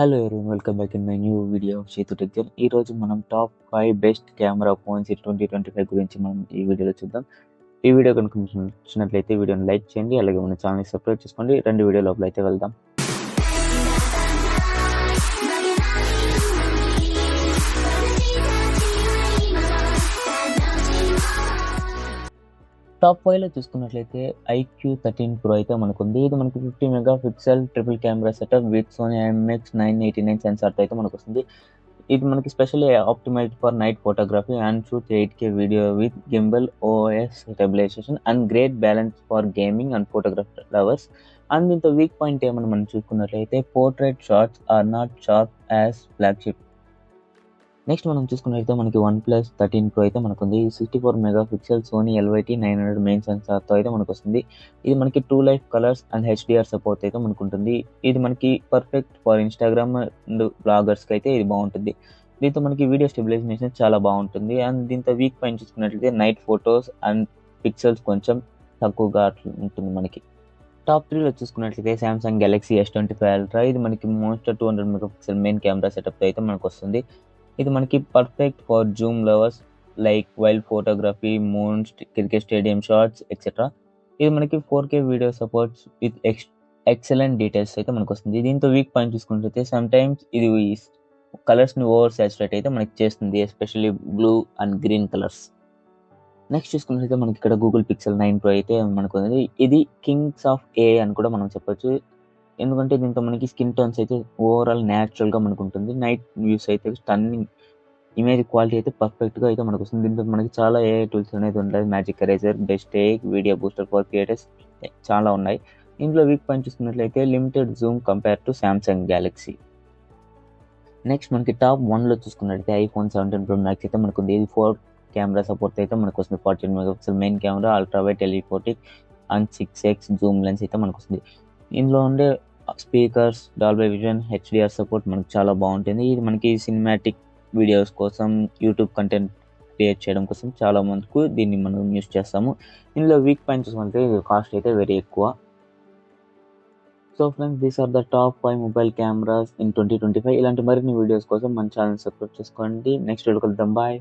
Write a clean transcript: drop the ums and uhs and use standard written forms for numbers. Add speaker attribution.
Speaker 1: Hello everyone, welcome back in my new video చేతు tech. ఈ రోజు మనం టాప్ 5 బెస్ట్ కెమెరా ఫోన్స్ 2025 గురించి మనం ఈ వీడియోలో చూద్దాం. ఈ వీడియో కనుక మీకు నచ్చినట్లయితే వీడియోని లైక్ చేయండి, అలాగే మన ఛానల్ని సబ్స్క్రైబ్ చేసుకోండి. వీడియో లోపల అయితే వెళ్దాం. టాప్ 5లో చూసుకున్నట్లయితే iQ13 Pro అయితే మనకుంది. ఇది మనకి 50 mega pixel triple camera setup with Sony IMX989 సెన్సార్తో అయితే మనకు వస్తుంది. ఇది మనకి specially optimized for night photography and shoot 8K video with gimbal OS stabilization and great balance for gaming and photography lovers. And ఇంత వీక్ పాయింట్ ఏమని మనం చూసుకున్నట్లయితే portrait shots are not sharp as flagship. Next మనం చూసుకున్నట్లయితే మనకి OnePlus 13 Pro అయితే మనకుంది. 64 mega pixel Sony LYT900 main సెన్సార్తో అయితే మనకు వస్తుంది. ఇది మనకి 2 life colours and HDR support అయితే మనకు ఉంటుంది. ఇది మనకి పర్ఫెక్ట్ ఫర్ ఇన్స్టాగ్రామ్ అండ్ బ్లాగర్స్కి అయితే ఇది బాగుంటుంది. దీంతో మనకి వీడియో స్టెబిలైజేషన్ చాలా బాగుంటుంది. అండ్ దీంతో వీక్ పాయింట్ చూసుకున్నట్లయితే నైట్ ఫొటోస్ అండ్ పిక్సెల్స్ కొంచెం తక్కువగా ఉంటుంది మనకి. టాప్ 3లో చూసుకున్నట్లయితే సామ్సంగ్ గెలాక్సీ S25 Ultra. ఇది మనకి మోస్టర్ 200 mega pixel main camera setup అయితే మనకు వస్తుంది. ఇది మనకి perfect for Zoom lovers like wild photography, moon, cricket stadium shots etcetera. ఇది మనకి 4K video supports with excellent details అయితే మనకు వస్తుంది. దీంతో వీక్ పాయింట్ చూసుకుంటే సమ్ టైమ్స్ ఇది కలర్స్ని ఓవర్ సాచురేట్ అయితే మనకి చేస్తుంది, especially blue and green colours. Next చూసుకున్నట్లయితే మనకి ఇక్కడ గూగుల్ పిక్సెల్ 9 Pro అయితే మనకు ఉంది. ఇది కింగ్స్ ఆఫ్ AI అని కూడా మనం చెప్పొచ్చు. ఎందుకంటే దీంతో మనకి స్కిన్ టోన్స్ అయితే ఓవరాల్ న్యాచురల్గా మనకు ఉంటుంది. నైట్ వ్యూస్ అయితే స్టన్నింగ్, ఇమేజ్ క్వాలిటీ అయితే పర్ఫెక్ట్గా అయితే మనకు వస్తుంది. దీంతో మనకి చాలా AI టూల్స్ అనేది ఉంటాయి. Magic eraser, best take, video booster for creators చాలా ఉన్నాయి. ఇందులో వీక్ పాయింట్ చూసుకున్నట్లయితే limited Zoom compare to Samsung Galaxy. Next మనకి టాప్ 1లో చూసుకున్నట్లయితే iPhone 17 Pro Max అయితే మనకు ఉంది. ఇది 4 కెమెరా సపోర్ట్ అయితే మనకు వస్తుంది. 14 mega pixel main camera, ultra wide telephoto and 6x zoom lens అయితే మనకు వస్తుంది. ఇందులో ఉండే speakers, Dolby vision, HDR support మనకు చాలా బాగుంటుంది. ఇది మనకి సినిమాటిక్ వీడియోస్ కోసం, యూట్యూబ్ కంటెంట్ క్రియేట్ చేయడం కోసం చాలా మందికి దీన్ని మనం యూస్ చేస్తాము. ఇందులో వీక్ పాయింట్ చూసుకుంటే కాస్ట్ అయితే వెరీ ఎక్కువ. So friends, these are the top 5 mobile cameras in 2025. ఇలాంటి మరిన్ని వీడియోస్ కోసం మన ఛానల్ సబ్స్క్రైబ్ చేసుకోండి. నెక్స్ట్ వీడియో కలుద్దాం. బాయ్.